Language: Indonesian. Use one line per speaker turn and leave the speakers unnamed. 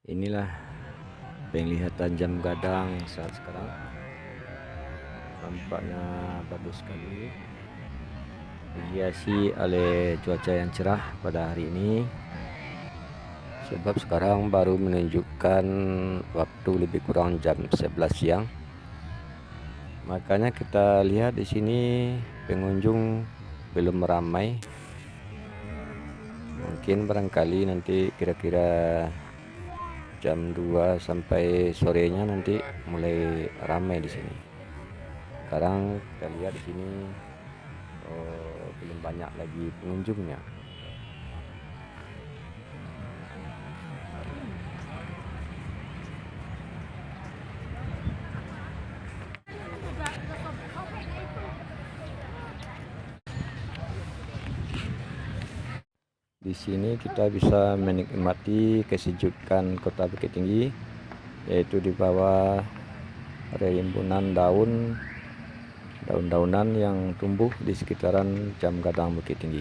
Inilah penglihatan jam gadang saat sekarang. Nampaknya bagus sekali, dihiasi oleh cuaca yang cerah pada hari ini. Sebab sekarang baru menunjukkan waktu lebih kurang jam 11 siang. Makanya kita lihat di sini pengunjung belum ramai. Mungkin barangkali nanti kira-kira jam 2 sampai sorenya nanti mulai ramai di sini. Sekarang kita lihat di sini belum banyak lagi pengunjungnya. Di sini kita bisa menikmati kesejukan Kota Bukit Tinggi, yaitu di bawah rimbunan daun-daunan yang tumbuh di sekitaran jam gadang Bukit Tinggi.